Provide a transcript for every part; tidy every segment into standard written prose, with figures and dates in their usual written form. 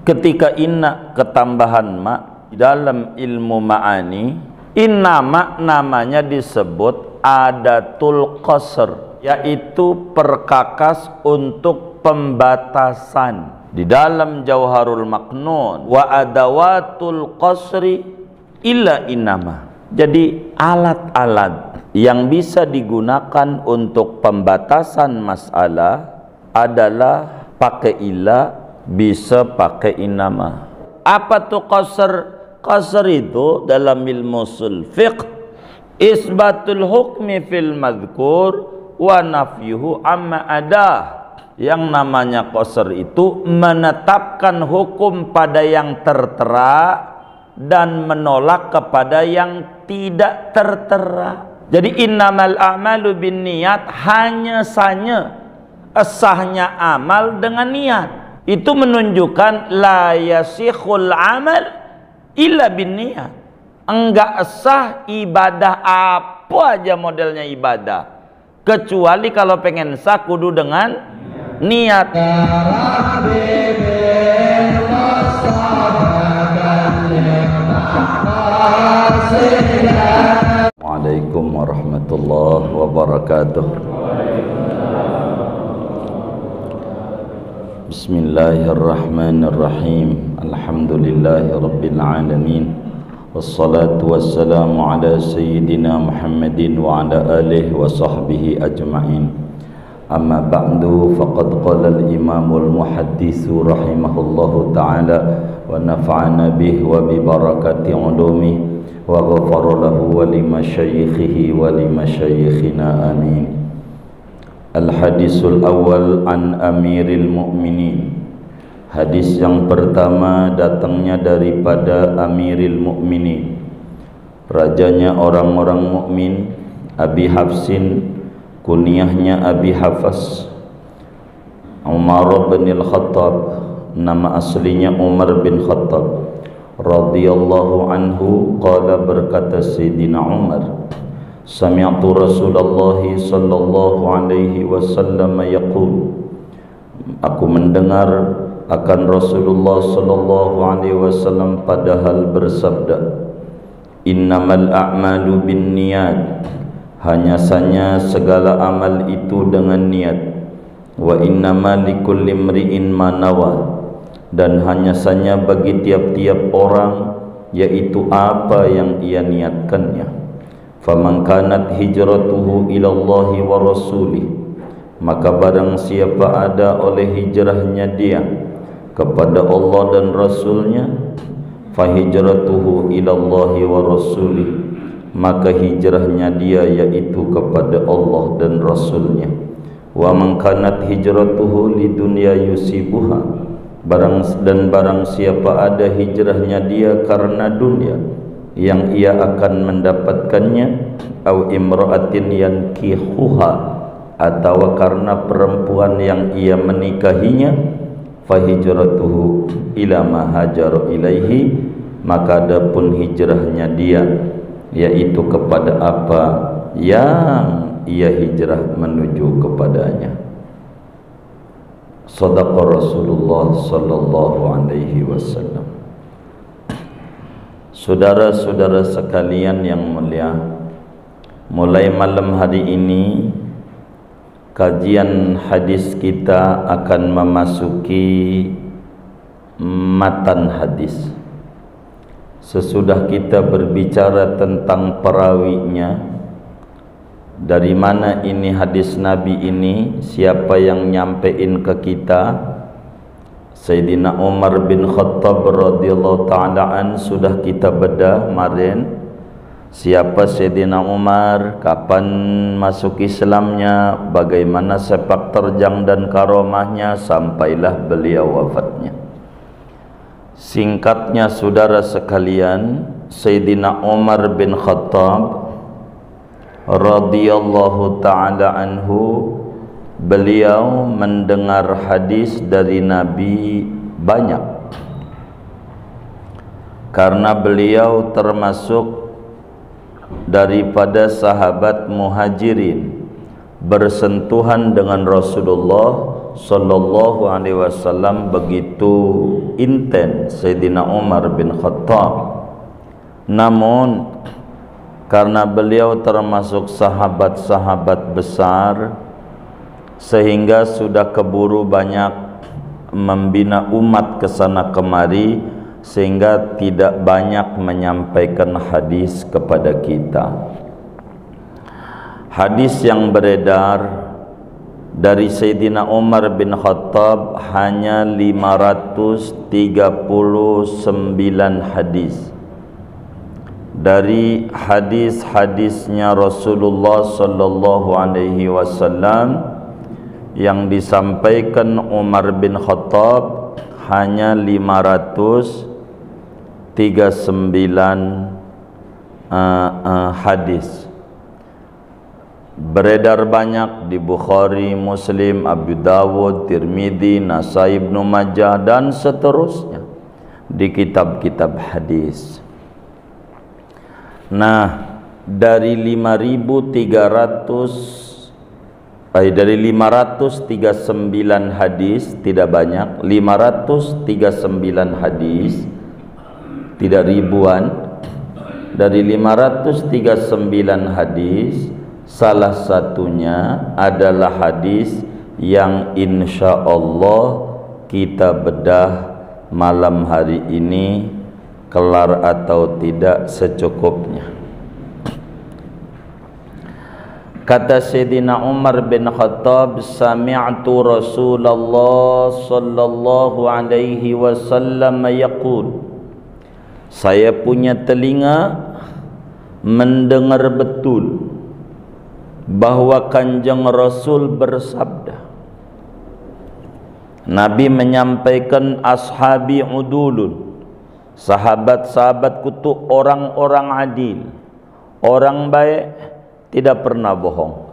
ketika inna ketambahan ma di dalam ilmu ma'ani, inna ma namanya disebut adatul qasr, yaitu perkakas untuk pembatasan. Di dalam Jauharul Maknun, wa adawatul qasri illa innama. Jadi alat-alat yang bisa digunakan untuk pembatasan masalah adalah pakai illa, bisa pakai innama. Apa tuh qasr? Qasr itu dalam ilmu ushul fiqh isbatul hukmi fil madhkur wa nafyuhu amma adah. Yang namanya qasr itu menetapkan hukum pada yang tertera dan menolak kepada yang tidak tertera. Jadi innamal a'malu binniyat, hanya saja sahnya amal dengan niat. Itu menunjukkan la yasihul amal illa binniyat. Enggak sah ibadah apa aja modelnya ibadah, kecuali kalau pengen sah kudu dengan niat. Waalaikumsalam warahmatullahi wabarakatuh. Bismillahirrahmanirrahim. Alhamdulillahirabbil alamin. Wassalatu wassalamu ala sayyidina Muhammadin wa ala alihi wa sahbihi ajma'in. Amma ba'du, faqad qala al-imamul muhadditsu rahimahullahu ta'ala wa nafa'ana bihi wa bi barakati ulumihi wa ghafara lahu wa li masyayikhihi wa li masyayikhina amin. Al-hadisul awal an amiril mu'minin. Hadis yang pertama datangnya daripada Amiril Mukminin, rajanya orang-orang mukmin, Abi Hafsin, kunyahnya Abi Hafs, Umar bin Al-Khattab, nama aslinya Umar bin Khattab radhiyallahu anhu. Qala, berkata Sayyidina Umar, sami'tu Rasulullah sallallahu alaihi wasallam yaqul, aku mendengar akan Rasulullah sallallahu alaihi wasallam padahal bersabda, innamal a'malu binniyat, hanya saja segala amal itu dengan niat, wa innamal likulli imri'in ma nawa, dan hanya saja bagi tiap-tiap orang yaitu apa yang ia niatkannya. Faman kanat hijratuhu ilallahi wa rasulih, maka barang siapa ada oleh hijrahnya dia kepada Allah dan Rasulnya, fahijratuhu ilallahi wa rasulih, maka hijrahnya dia yaitu kepada Allah dan Rasulnya. Wa man kanat hijratuhu lidunya yusibuha, barang siapa ada hijrahnya dia karena dunia yang ia akan mendapatkannya, au imra'atin yankihuha, atau karena perempuan yang ia menikahinya, fahijratuhu ila ma hajara ilaihi, maka adapun hijrahnya dia yaitu kepada apa yang ia hijrah menuju kepadanya. Shadaqa Rasulullah sallallahu alaihi wasallam. Saudara-saudara sekalian yang mulia, mulai malam hari ini kajian hadis kita akan memasuki matan hadis. Sesudah kita berbicara tentang perawinya, dari mana ini hadis Nabi ini, siapa yang nyampein ke kita, Sayyidina Umar bin Khattab radhiyallahu ta'ala an, sudah kita bedah kemarin. Siapa Sayyidina Umar, kapan masuk Islamnya, bagaimana sepak terjang dan karomahnya sampailah beliau wafatnya. Singkatnya saudara sekalian, Sayyidina Umar bin Khattab radhiyallahu ta'ala anhu, beliau mendengar hadis dari Nabi banyak, karena beliau termasuk daripada sahabat muhajirin, bersentuhan dengan Rasulullah sallallahu alaihi wasallam begitu intens Sayyidina Umar bin Khattab. Namun karena beliau termasuk sahabat-sahabat besar, sehingga sudah keburu banyak membina umat kesana kemari, sehingga tidak banyak menyampaikan hadis kepada kita. Hadis yang beredar dari Sayyidina Umar bin Khattab hanya 539 hadis. Dari hadis-hadisnya Rasulullah sallallahu alaihi wasallam yang disampaikan Umar bin Khattab hanya 539 hadis. Beredar banyak di Bukhari, Muslim, Abu Dawud, Tirmidzi, Nasai, Ibnu Majah dan seterusnya di kitab-kitab hadis. Nah, dari 539 hadis, tidak banyak, 539 hadis, tidak ribuan. Dari 539 hadis, salah satunya adalah hadis yang insya Allah kita bedah malam hari ini, kelar atau tidak secukupnya. Kata Sayyidina Umar bin Khattab, sami'tu Rasulullah sallallahu alaihi wasallam yaqul, saya punya telinga mendengar betul bahwa Kanjeng Rasul bersabda. Nabi menyampaikan, ashabi udulun, sahabat-sahabatku itu orang-orang adil, orang baik, tidak pernah bohong.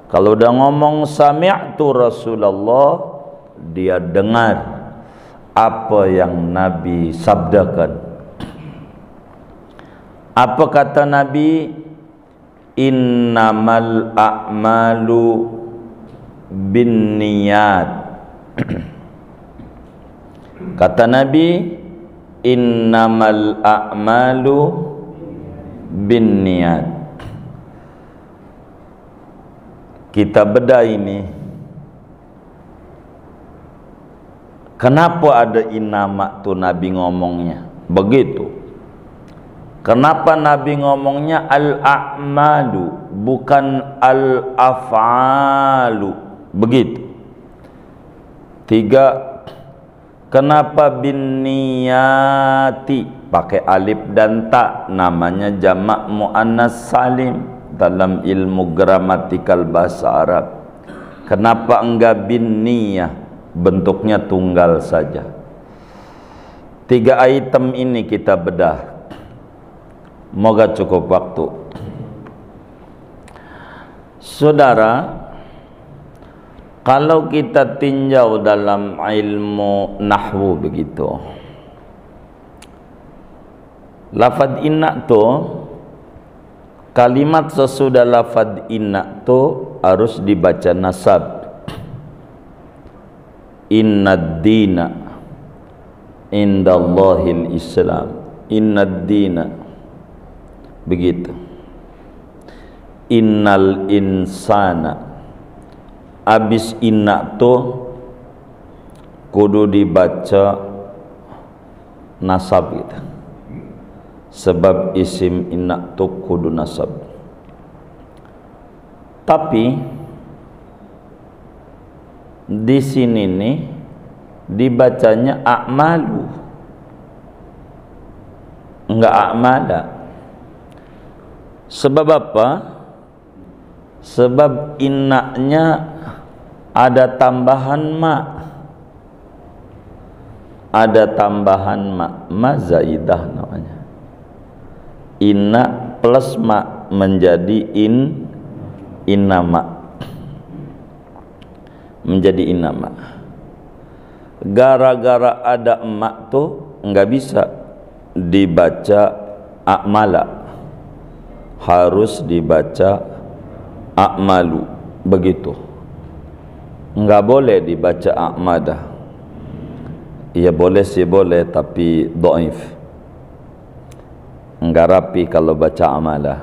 Kalau udah ngomong sami'tu Rasulullah, dia dengar apa yang Nabi sabdakan. Apa kata Nabi? Innamal a'malu binniyat. Kata Nabi, innamal a'malu binniyat. Kita bedah ini. Kenapa ada innama tuh Nabi ngomongnya begitu? Kenapa Nabi ngomongnya al-a'malu bukan al-af'alu? Begitu. 3. Kenapa binniyati pakai alif dan ta? Namanya jamak muannas salim dalam ilmu gramatikal bahasa Arab. Kenapa enggak binniyah? Bentuknya tunggal saja. 3 item ini kita bedah. Moga cukup waktu. Saudara, kalau kita tinjau dalam ilmu nahwu begitu, lafad inna tu, kalimat sesudah lafad inna tu harus dibaca nasab. Innad dina indallahil Islam. Innad dina, begitu. Innal insana, abis inna tu kudu dibaca nasab gitu. Sebab isim inna tu kudu nasab. Tapi di sini nih dibacanya a'malu, enggak a'mala. Sebab apa? Sebab innanya ada tambahan ma. Ada tambahan ma zaidah namanya. Inna plus ma menjadi innama. Menjadi innama. Gara-gara ada emak tuh enggak bisa dibaca a'mala. Harus dibaca a'malu, begitu. Enggak boleh dibaca a'madah. Iya boleh sih boleh, tapi dhaif. Enggak rapi kalau baca amalah.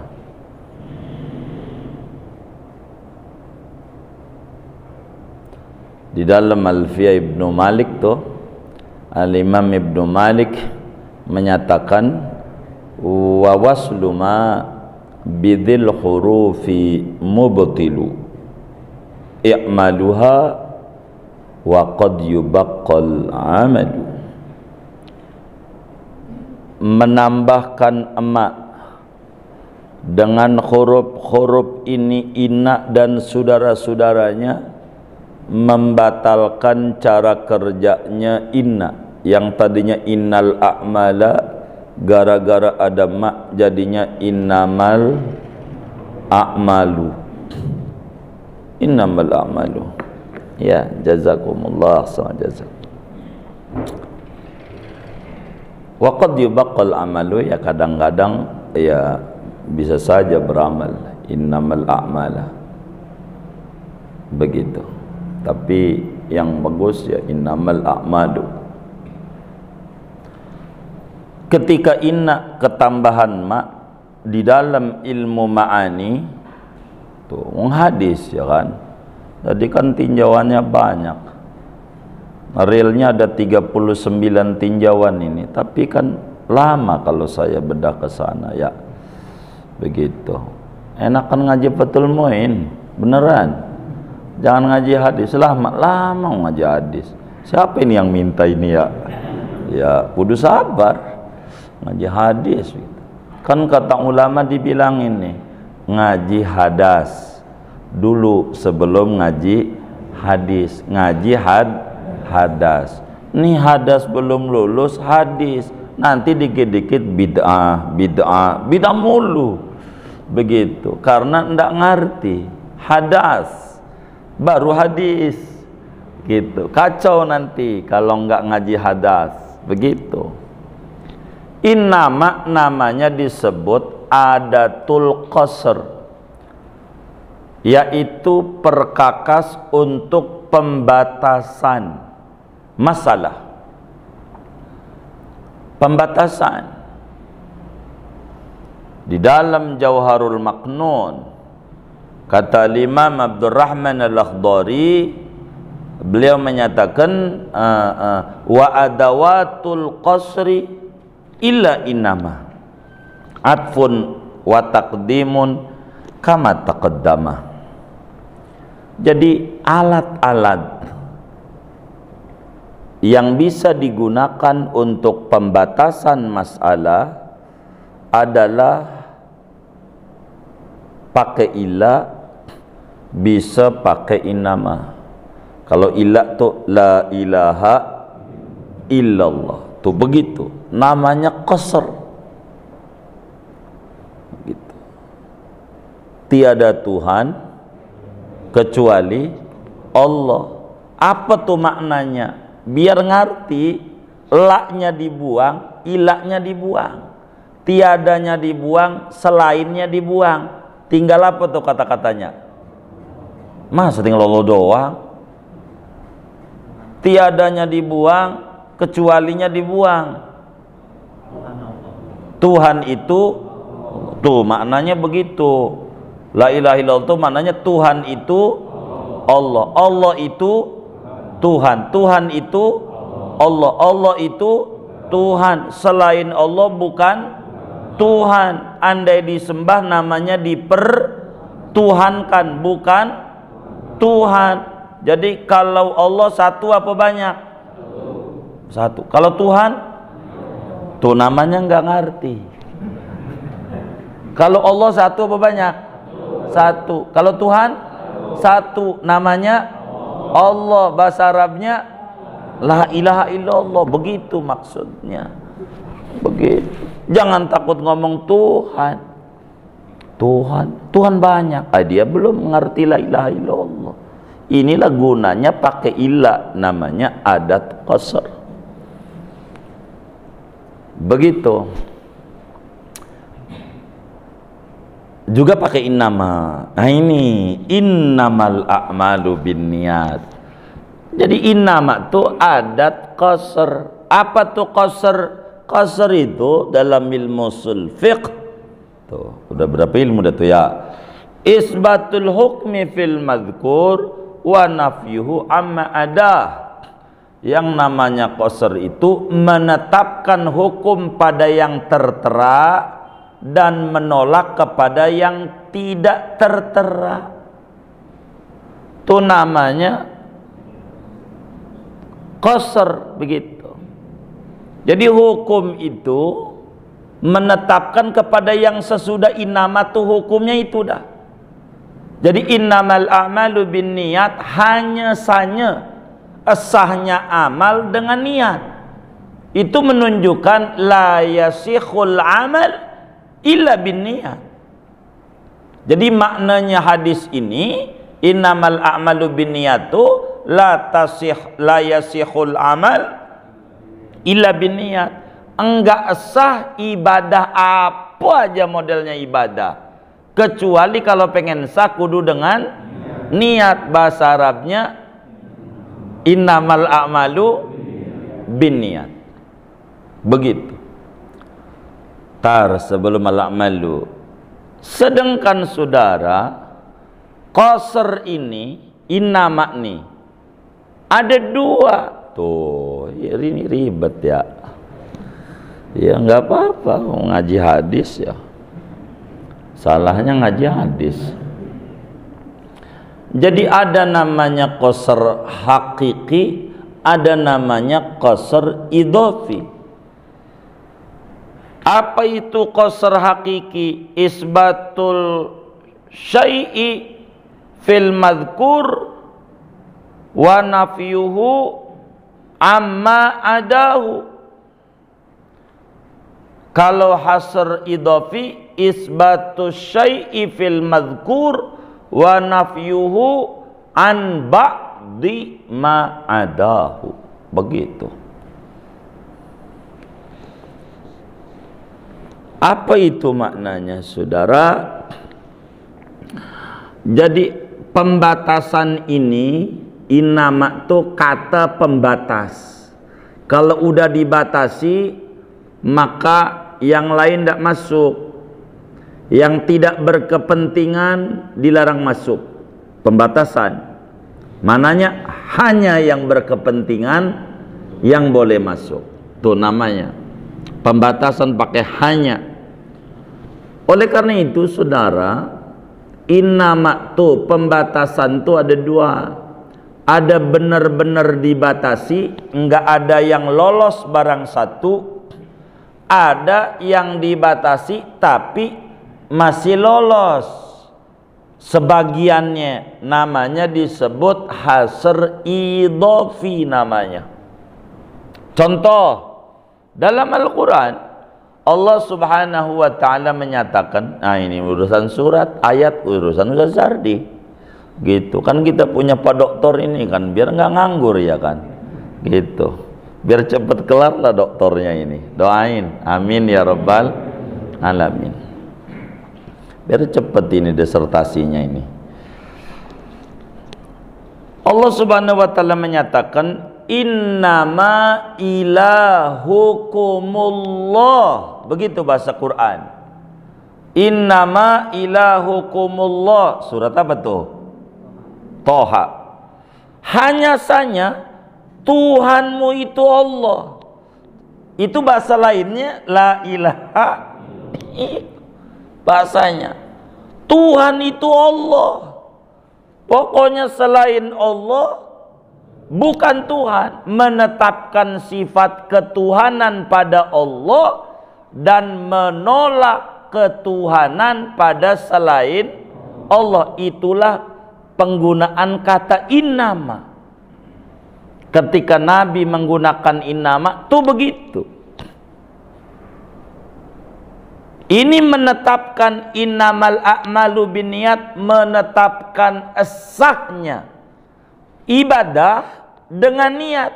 Di dalam Alfiyah Ibnu Malik tuh, Al-Imam Ibnu Malik menyatakan wa waslu ma bidhil hurufi mubtilu i'maluha wa qad yubaqqal amalu. Menambahkan emak dengan huruf-huruf ini inna dan saudara-saudaranya membatalkan cara kerjanya inna, yang tadinya innal a'mala, gara-gara ada mak jadinya innamal a'malu. Innamal a'malu. Ya, jazakumullah khairan jazak. Wa qad yubaqqal amalu, ya kadang-kadang ya bisa saja beramal innamal a'mala begitu, tapi yang bagus ya innamal a'malu. Ketika inna ketambahan ma di dalam ilmu ma'ani tuh hadis ya kan, jadi kan tinjauannya banyak, realnya ada 39 tinjauan ini, tapi kan lama kalau saya bedah ke sana ya begitu. Enakan ngaji Fathul Muin beneran, jangan ngaji hadis, lama ngaji hadis. Siapa ini yang minta ini ya? Ya kudu sabar ngaji hadis gitu. Kan kata ulama dibilang ini ngaji hadas dulu sebelum ngaji hadis. Ngaji hadas. Nih hadas belum lulus hadis, nanti dikit-dikit bid'ah mulu begitu, karena ndak ngerti hadas baru hadis gitu, kacau nanti kalau nggak ngaji hadas begitu. Innama namanya disebut adatul qasr, yaitu perkakas untuk pembatasan masalah, pembatasan. Di dalam Jauharul Maknun kata Imam Abdurrahman Al-Akhdari, beliau menyatakan wa adawatul qasri illa innama atfun wa taqdimun kama taqaddama. Jadi alat-alat yang bisa digunakan untuk pembatasan masalah adalah pakai illa, bisa pakai innama. Kalau illa tuh la ilaha illallah tuh begitu, namanya qasr gitu. Tiada Tuhan kecuali Allah. Apa tuh maknanya? Biar ngerti, la-nya dibuang, ilahnya dibuang, tiadanya dibuang, selainnya dibuang. Tinggal apa tuh kata-katanya? Masa tinggal Allah doang? Tiadanya dibuang, kecualinya dibuang. Tuhan itu tuh maknanya begitu. La ilaha illallah itu maknanya Tuhan itu Allah, Allah itu Tuhan, Tuhan itu Allah, Allah itu Tuhan. Selain Allah bukan Tuhan. Andai disembah namanya dipertuhankan, bukan Tuhan. Jadi kalau Allah satu apa banyak? Satu. Kalau Tuhan tuh namanya nggak ngerti. Kalau Allah satu apa banyak? Satu. Kalau Tuhan satu, namanya Allah. Bahasa Arabnya la ilaha illallah, begitu maksudnya. Begitu. Jangan takut ngomong Tuhan. Tuhan banyak. Dia belum mengerti la ilaha illallah. Inilah gunanya pakai ilah, namanya adat qasr. Begitu. Juga pakai innama. Nah ini innamal a'malu binniyat. Jadi innama itu adat qasr. Apa tuh qasr? Qasr itu dalam ilmu ushul fiqh. Tuh, udah berapa ilmu dah tuh ya? Isbatul hukmi fil madhkur wa nafyuhu amma adah. Yang namanya qasr itu menetapkan hukum pada yang tertera dan menolak kepada yang tidak tertera. Itu namanya qasr, begitu. Jadi hukum itu menetapkan kepada yang sesudah innama tuh hukumnya itu dah. Jadi innamal a'malu binniyat, hanya saja sahnya amal dengan niat. Itu menunjukkan la yasihul amal illa binniyat. Jadi maknanya hadis ini innamal a'malu binniyatu la yasihul amal illa binniyat. Enggak sah ibadah apa aja modelnya ibadah kecuali kalau pengen sah kudu dengan niat. Bahasa Arabnya innamal a'malu binniyat. Begitu. Sebelum al-a'malu. Sedangkan saudara, qasr ini, innama nih, ada dua. Tuh, ini ribet ya. Ya nggak apa-apa, ngaji hadis ya. Salahnya ngaji hadis. Jadi ada namanya qasr hakiki, ada namanya qasr idhofi. Apa itu qasr hakiki? Isbatul syai'i fil madhkur wa nafyuhu amma adahu. Kalau hasr idhofi, isbatus syai'i fil madhkur wa nafyuhu an ba'di ma adahu. Begitu. Apa itu maknanya, saudara? Jadi pembatasan ini, innama itu kata pembatas. Kalau udah dibatasi, maka yang lain tidak masuk. Yang tidak berkepentingan dilarang masuk. Pembatasan. Mananya hanya yang berkepentingan yang boleh masuk. Itu namanya pembatasan pakai hanya. Oleh karena itu saudara, innama tuh pembatasan tuh ada dua. Ada benar-benar dibatasi, enggak ada yang lolos barang satu. Ada yang dibatasi tapi masih lolos sebagiannya, namanya disebut hasr idhofi namanya. Contoh dalam Al-Quran, Allah subhanahu wa ta'ala menyatakan, nah ini urusan surat, ayat, urusan Ustaz Sardi gitu kan. Kita punya Pak Doktor ini kan, biar nggak nganggur ya kan gitu, biar cepet kelar lah doktornya ini. Doain, amin ya rabbal alamin, biar cepet ini disertasinya ini. Allah subhanahu wa ta'ala menyatakan innama ilahukumullah. Begitu bahasa Quran. Innama ilahukumullah. Surat apa tuh? Toha. Hanya saja Tuhanmu itu Allah. Itu bahasa lainnya la ilaha. Bahasanya Tuhan itu Allah. Pokoknya selain Allah bukan Tuhan. Menetapkan sifat ketuhanan pada Allah dan menolak ketuhanan pada selain Allah. Itulah penggunaan kata innama. Ketika Nabi menggunakan innama tuh begitu. Ini menetapkan innamal a'malu binniyat, menetapkan sahnya ibadah dengan niat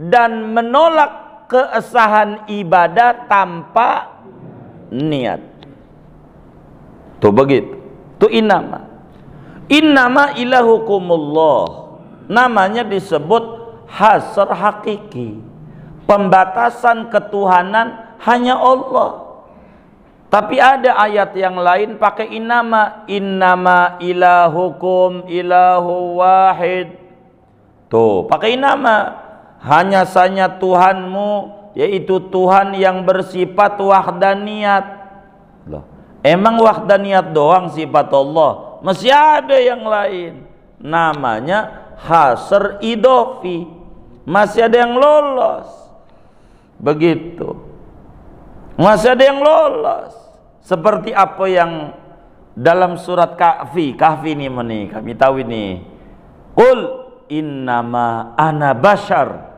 dan menolak keasahan ibadah tanpa niat. Tuh begitu. Tuh innama. Innama ilahukumullah. namanya disebut hasr hakiki, pembatasan ketuhanan hanya Allah. Tapi ada ayat yang lain pakai innama ilahukum ilahu wahid. Tuh, pakai innama, hanya saja Tuhanmu yaitu Tuhan yang bersifat wahdaniyat. Loh, emang wahdaniyat doang sifat Allah? Masih ada yang lain, namanya hasr idofi, masih ada yang lolos. Begitu, masih ada yang lolos. Seperti apa yang dalam surat Kahfi ini kami tahu ini. Qul innama ana bashar.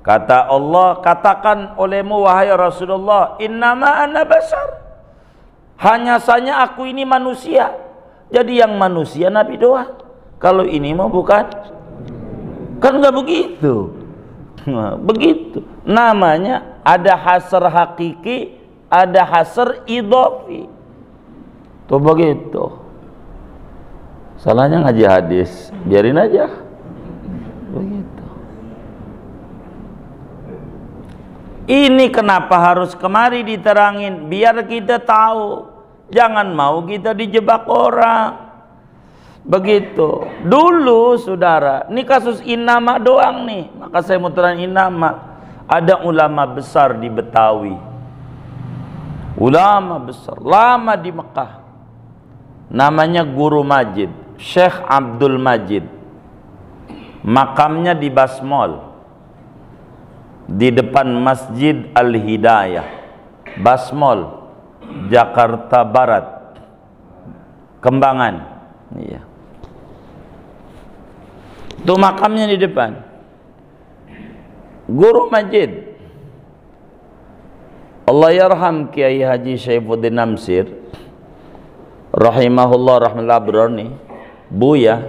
Kata Allah, katakan olehmu wahai Rasulullah, innama ana bashar. Hanya saja aku ini manusia. Jadi yang manusia Nabi doang. Kalau ini mau bukan, kan nggak begitu. Begitu. Namanya ada hasr hakiki, ada hasr idhofi. Tuh begitu. Salahnya ngaji hadis, biarin aja. Begitu. Ini kenapa harus kemari diterangin, biar kita tahu. Jangan mau kita dijebak orang. Begitu. Dulu saudara, ini kasus innama doang nih, maka saya mau terangin innama. Ada ulama besar di Betawi, ulama besar, lama di Mekah, namanya Guru Majid, Syekh Abdul Majid. Makamnya di Basmol, di depan Masjid Al-Hidayah, Basmol, Jakarta Barat, Kembangan. Iya. Itu makamnya di depan. Guru Majid, Allah yarham Kiai Haji Syaifuddin Namsir rahimahullah rahmatullah berani, Buya,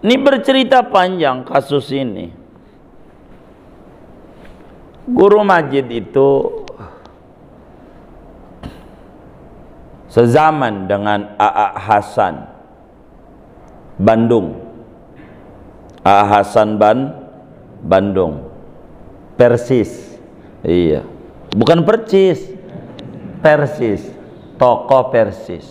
ini bercerita panjang kasus ini. Guru Majid itu sezaman dengan A.A. Hasan Bandung. A.A. Hasan Bandung, Persis. Iya, bukan Percis, Persis, tokoh Persis.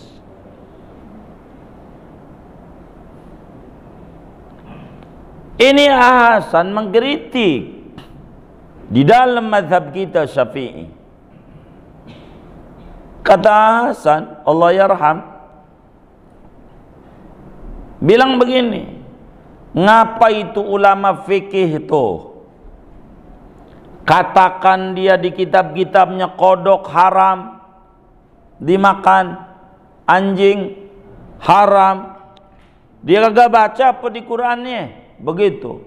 Ini Hasan mengkritik di dalam mazhab kita Syafi'i. Kata Hasan, Allah yarham, bilang begini, ngapa itu ulama fikih itu katakan dia di kitab-kitabnya kodok haram dimakan, anjing haram, dia kagak baca apa di Qurannya? Begitu.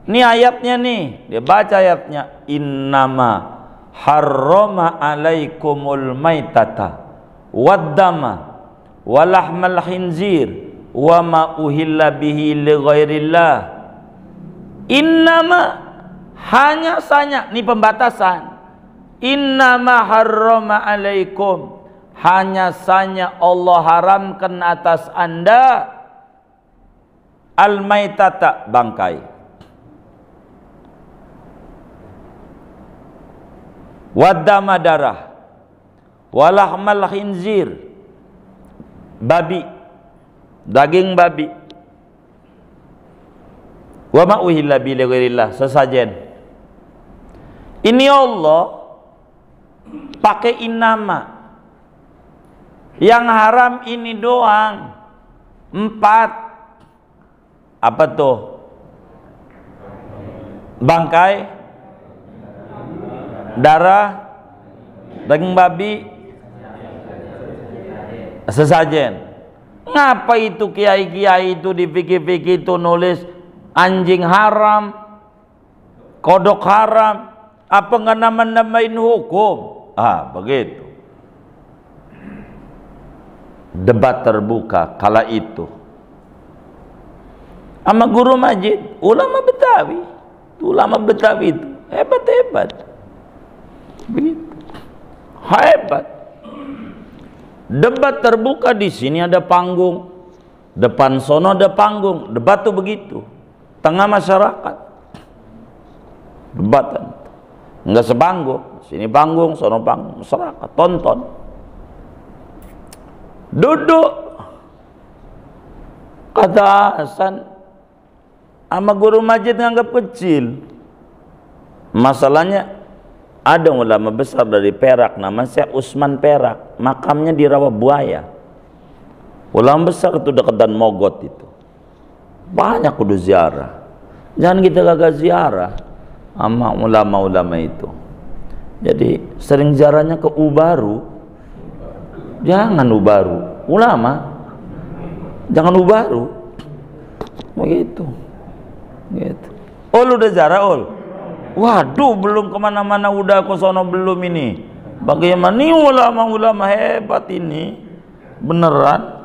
Ini ayatnya nih, dia baca ayatnya, innama harrama alaikumul maitata waddama walahmal khinzir wa ma uhilla bihi li ghairillah. Innama, hanya saja, ini pembatasan. Innama harrama alaikum, hanya saja Allah haramkan atas anda al-maitata, bangkai, waddama, darah, walahmal khinzir, babi, daging babi, wa ma uhilla bi ghairillah, sesajen. Ini Allah pakai innama, yang haram ini doang 4. Apa tuh? Bangkai, darah, daging babi, sesajen. Ngapa itu kiai-kiai itu di fikih-fikih itu nulis anjing haram, kodok haram? Apa nggak nama-namain hukum? Ah, begitu. Debat terbuka kala itu sama Guru Majid, ulama Betawi. Ulama Betawi itu hebat-hebat. Begitu. Hebat. Debat terbuka, di sini ada panggung. Depan sono ada panggung, debat tuh begitu. Tengah masyarakat. Debatan. Enggak sepanggung, sini panggung, sono panggung, masyarakat tonton. Duduk. Kata Hasan, sama guru masjid nganggap kecil. Masalahnya ada ulama besar dari Perak, namanya Syekh Usman Perak, makamnya di Rawabuaya. Ulama besar itu dekat dan Mogot itu. Banyak kudu ziarah. Jangan kita gagal ziarah sama ulama-ulama itu. Jadi sering ziarahnya ke Ubaru. Jangan Ubaru. Ulama jangan Ubaru. Begitu. Gitu. Ul udah ziarah ul? Waduh, belum kemana-mana, udah ke sono belum ini. Bagaimana nih ulama-ulama hebat ini? Beneran.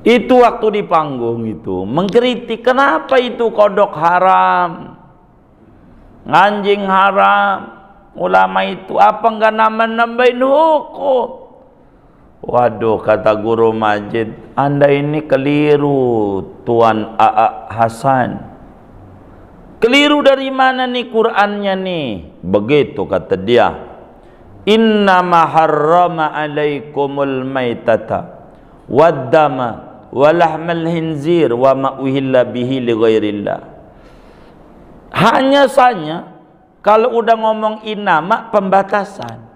Itu waktu di panggung itu mengkritik, kenapa itu kodok haram, anjing haram, ulama itu apa enggak nambah-nambahin hukum. Waduh, kata guru masjid, Anda ini keliru Tuan A.A. Hasan. Keliru dari mana nih Qur'annya nih? Begitu kata dia. Innama harrama alaikumul maitata waddama walahmal hinzir wa ma uhilla bihi li ghairillah. Hanya saja kalau udah ngomong inama pembatasan.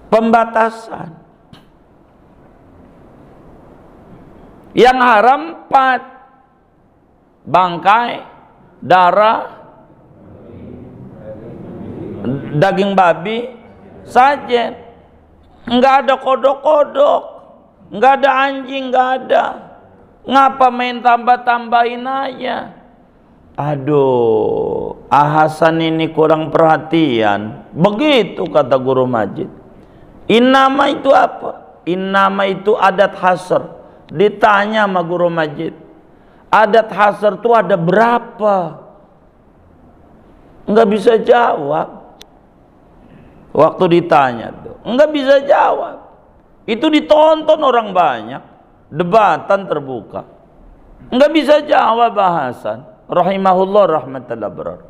Pembatasan. Yang haram 4. Bangkai, darah, daging babi, sajen. Enggak ada kodok-kodok. Nggak ada anjing, nggak ada. Ngapa main tambah-tambahin aja? Aduh, Hasan ini kurang perhatian. Begitu kata guru masjid. Innama itu apa? Innama itu adat hasr. Ditanya sama guru masjid, adat hasr itu ada berapa? Nggak bisa jawab. Waktu ditanya tuh, nggak bisa jawab. Itu ditonton orang banyak, debatan terbuka. Enggak bisa jawab bahasan. Rahimahullah rahmatullah berar.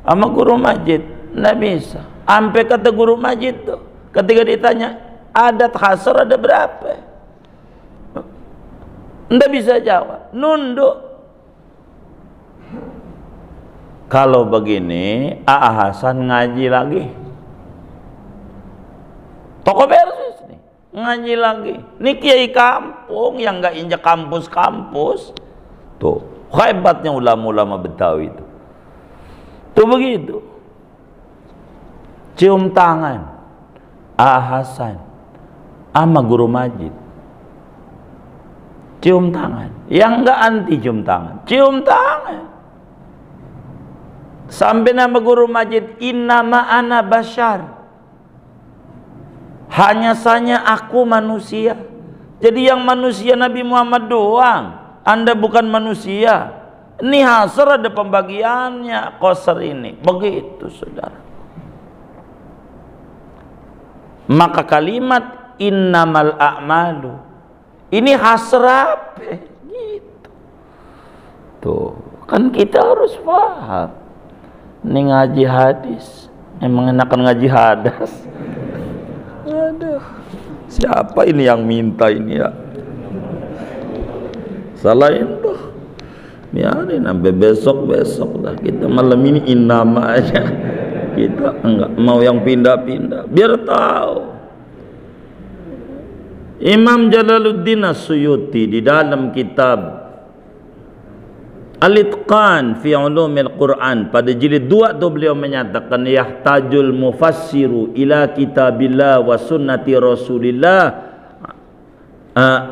Sama guru masjid, enggak bisa. Sampai kata guru masjid tuh, ketika ditanya adat hasr ada berapa? Enggak bisa jawab, nunduk. Kalau begini, A.A. Hasan ngaji lagi. Toko versus nih. Ngaji lagi. Ini kiai kampung yang nggak injak kampus-kampus. Tuh, hebatnya ulama-ulama Betawi itu. Tuh begitu. Cium tangan A. Hasan sama guru masjid. Cium tangan. Yang nggak anti cium tangan. Cium tangan. Sampai nama guru masjid, innama ana basyar. Hanya saja aku manusia. Jadi yang manusia Nabi Muhammad doang. Anda bukan manusia. Ini hasr ada pembagiannya, qasr ini. Begitu saudara. Maka kalimat innamal a'malu ini hasr apa? Gitu. Tuh, kan kita harus paham. Ini ngaji hadis. Emang enakan ngaji hadas. Aduh, siapa ini yang minta ini ya? Salahin tuh. Biarin sampai besok lah. Kita malam ini innama aja. Kita enggak mau yang pindah-pindah. Biar tahu. Imam Jalaluddin As-Suyuti di dalam kitab Al-Itqan fi Ulumil Quran pada jilid 2 itu beliau menyatakan yahtajul mufassiru ila kitabillah wa sunnati rasulillah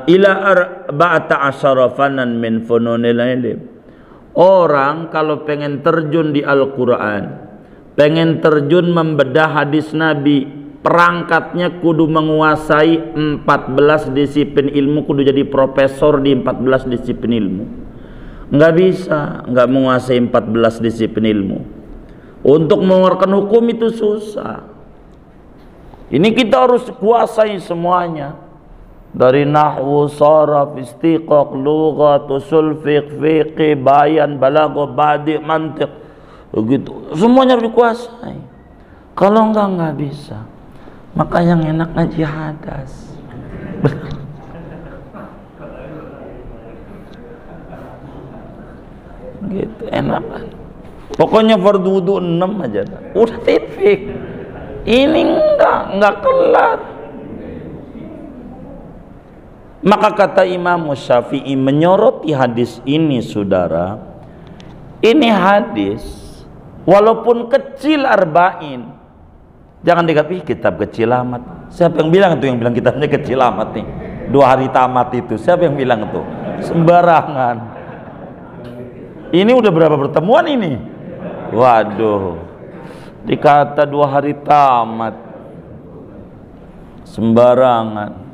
ila arba'ata asyara fanan min fununil ilm. Orang kalau pengen terjun di Al-Quran, pengen terjun membedah hadis Nabi, perangkatnya kudu menguasai 14 disiplin ilmu, kudu jadi profesor di 14 disiplin ilmu. Nggak bisa, nggak menguasai 14 disiplin ilmu. Untuk mengeluarkan hukum itu susah. Ini kita harus kuasai semuanya. dari nahwu, sharaf, istiqaq, lughat, usul fiqh, bayan, balaghah, badi', mantiq, begitu. Semuanya harus dikuasai. Kalau enggak bisa. Maka yang enak ngaji hadas. Gitu, enak kan. Pokoknya fardu wudu 6 aja. Udah titik. Ini enggak kelar. Maka kata Imam Syafi'i menyoroti hadis ini, saudara, ini hadis walaupun kecil arba'in, jangan dikatakan kitab kecil amat. Siapa yang bilang itu? Yang bilang kitabnya kecil amat nih, 2 hari tamat itu? Siapa yang bilang itu? Sembarangan. Ini udah berapa pertemuan ini? Waduh, dikata 2 hari tamat, sembarangan.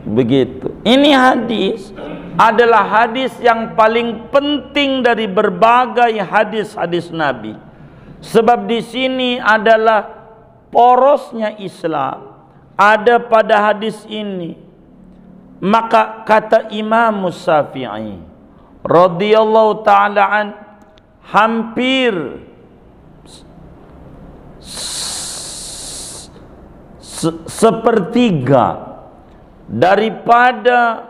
Begitu. Ini hadis adalah hadis yang paling penting dari berbagai hadis-hadis Nabi. Sebab di sini adalah porosnya Islam ada pada hadis ini. Maka kata Imam Syafi'i radhiyallahu taala an, hampir sepertiga daripada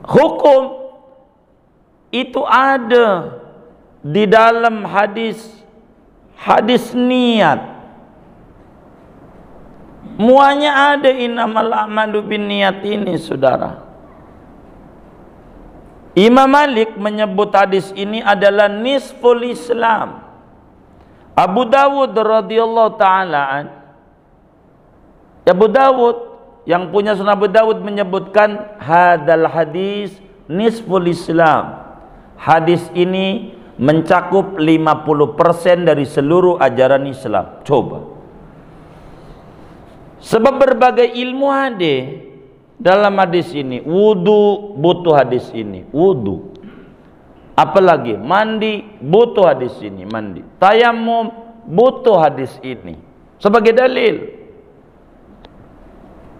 hukum itu ada di dalam hadis niat. Muanya ada innamal a'malu binniyat ini, saudara. Imam Malik menyebut hadis ini adalah nisful Islam. Abu Dawud radhiyallahu taala an, Abu Dawud yang punya Sunan Abu Dawud menyebutkan hadal hadis nisful Islam. Hadis ini mencakup 50% dari seluruh ajaran Islam. Coba. Sebab berbagai ilmu ada dalam hadis ini. Wudu butuh hadis ini, wudu. Apalagi mandi butuh hadis ini, mandi. Tayamum butuh hadis ini sebagai dalil.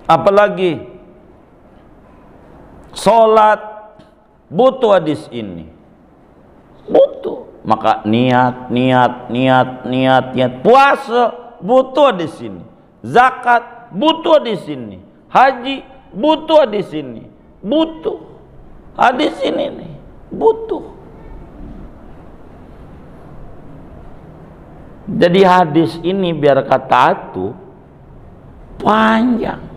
Apalagi sholat butuh hadis ini, butuh. Maka niat. Puasa butuh hadis ini, zakat butuh hadis ini, haji butuh hadis ini, butuh hadis ini nih, butuh. Jadi hadis ini biar kata atu panjang.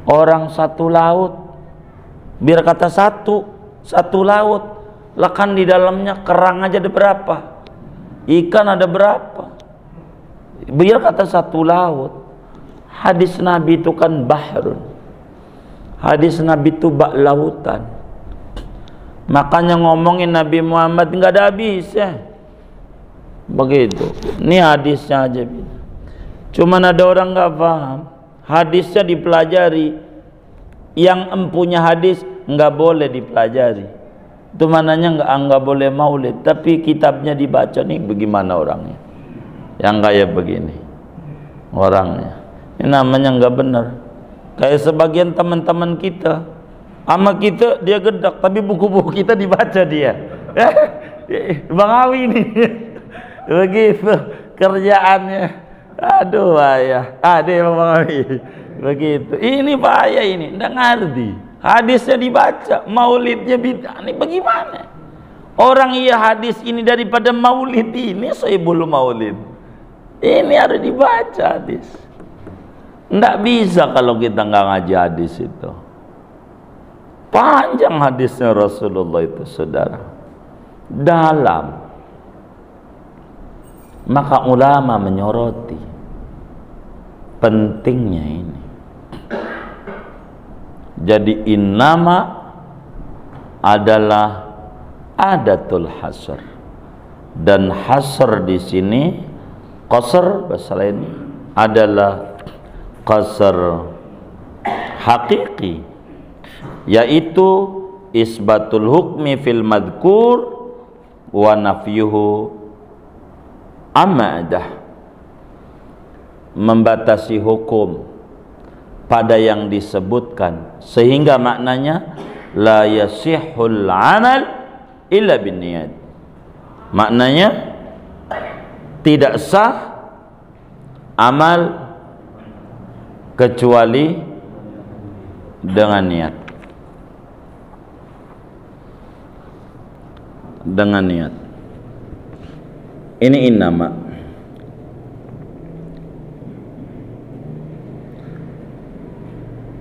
Orang satu laut, biar kata satu laut, lekan di dalamnya kerang aja ada berapa, ikan ada berapa, biar kata satu laut. Hadis Nabi itu kan bahrun, hadis Nabi itu bak lautan. Makanya ngomongin Nabi Muhammad nggak ada habisnya. Begitu. Ini hadisnya aja. Cuman ada orang nggak paham. Hadisnya dipelajari, yang empunya hadis nggak boleh dipelajari. Itu mananya nggak boleh maulid, tapi kitabnya dibaca. Nih bagaimana orangnya yang kayak begini orangnya? Ini namanya nggak benar. Kayak sebagian teman-teman kita, sama kita dia gedak, tapi buku-buku kita dibaca dia. Bang Awi nih begitu kerjaannya. Aduh ayah, Bang Awi begitu. Ini bahaya ini, nggak ngerti. Hadisnya dibaca, maulidnya bid'ah. Ini bagaimana? Orang iya hadis ini daripada maulid ini, sohibul maulid. Ini harus dibaca hadis. Nggak bisa kalau kita nggak ngaji hadis itu. Panjang hadisnya Rasulullah itu, saudara. Dalam. Maka ulama menyoroti pentingnya ini. Jadi innama adalah adatul hasr, dan hasr di sini qasr bahasa lainnya adalah qasr hakiki, yaitu isbatul hukmi fil madhkur wa nafyuhu amadah. membatasi hukum pada yang disebutkan, sehingga maknanya la yasihul amal illa binniyat. Maknanya tidak sah amal kecuali dengan niat. Dengan niat. Ini innama.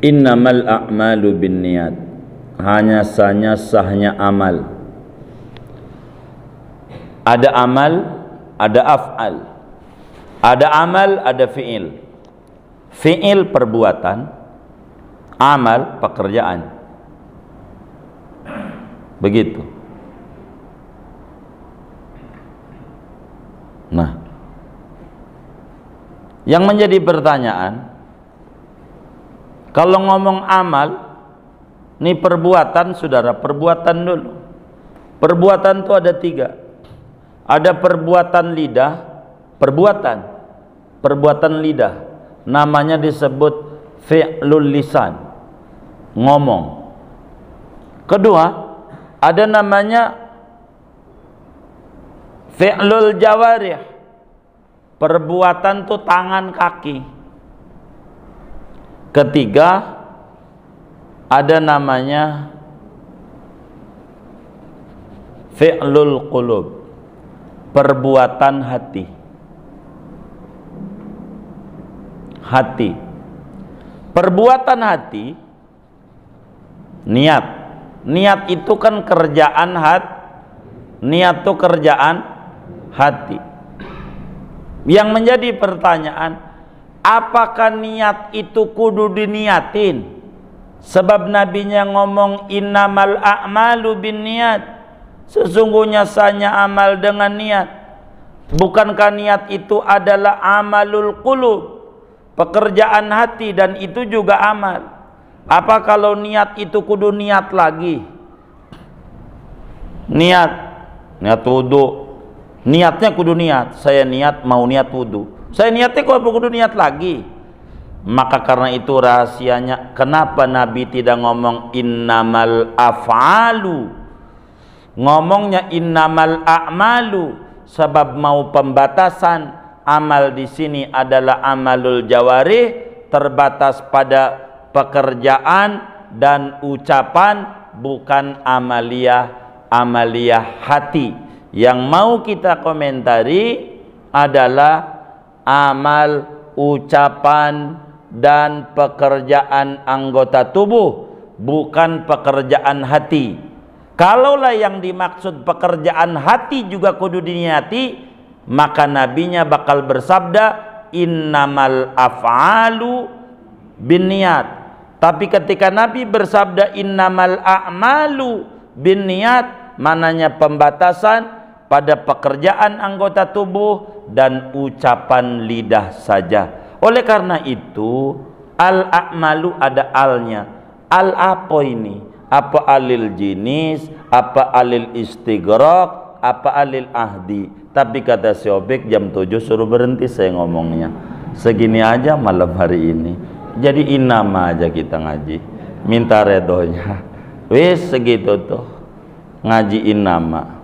Innamal a'malu binniyat. Hanya sahnya amal. Ada amal, ada af'al. Ada amal, ada fi'il. Fi'il perbuatan, amal pekerjaan. Begitu. Nah, yang menjadi pertanyaan, kalau ngomong amal, ini perbuatan, saudara, perbuatan dulu. Perbuatan itu ada 3. Ada perbuatan lidah, perbuatan lidah, namanya disebut fi'lul lisan, ngomong. Kedua, ada namanya fi'lul jawarih, perbuatan tuh tangan kaki. Ketiga, ada namanya fi'lul qulub, perbuatan hati. Hati. Perbuatan hati, niat. Niat itu kan kerjaan niat itu kerjaan hati. Yang menjadi pertanyaan, apakah niat itu kudu diniatin? Sebab nabinya ngomong innamal a'malu binniyat. Sesungguhnya sahnya amal dengan niat. Bukankah niat itu adalah amalul qulub, pekerjaan hati, dan itu juga amal? Apa kalau niat itu kudu niat lagi? Niat wudu, niatnya kudu niat. Saya niat mau niat wudu, saya niatnya kok kudu niat lagi. Maka karena itu rahasianya kenapa Nabi tidak ngomong innamal af'alu, ngomongnya innamal a'malu, sebab mau pembatasan. Amal di sini adalah amalul jawarih, terbatas pada pekerjaan dan ucapan, bukan amaliyah hati. Yang mau kita komentari adalah amal, ucapan, dan pekerjaan anggota tubuh, bukan pekerjaan hati. Kalaulah yang dimaksud pekerjaan hati juga kudu diniati, maka nabinya bakal bersabda innamal af'alu binniyat. Tapi ketika Nabi bersabda innamal a'malu binniyat, mananya pembatasan pada pekerjaan anggota tubuh dan ucapan lidah saja. Oleh karena itu, al-a'malu ada alnya. Al apa ini? Apa alil jinis, apa alil istighraq, apa alil ahdi? Tapi kata si Obek, jam 7 suruh berhenti saya ngomongnya. Segini aja malam hari ini. Jadi innama aja kita ngaji. Minta redonya. Wis segitu tuh. Ngaji innama.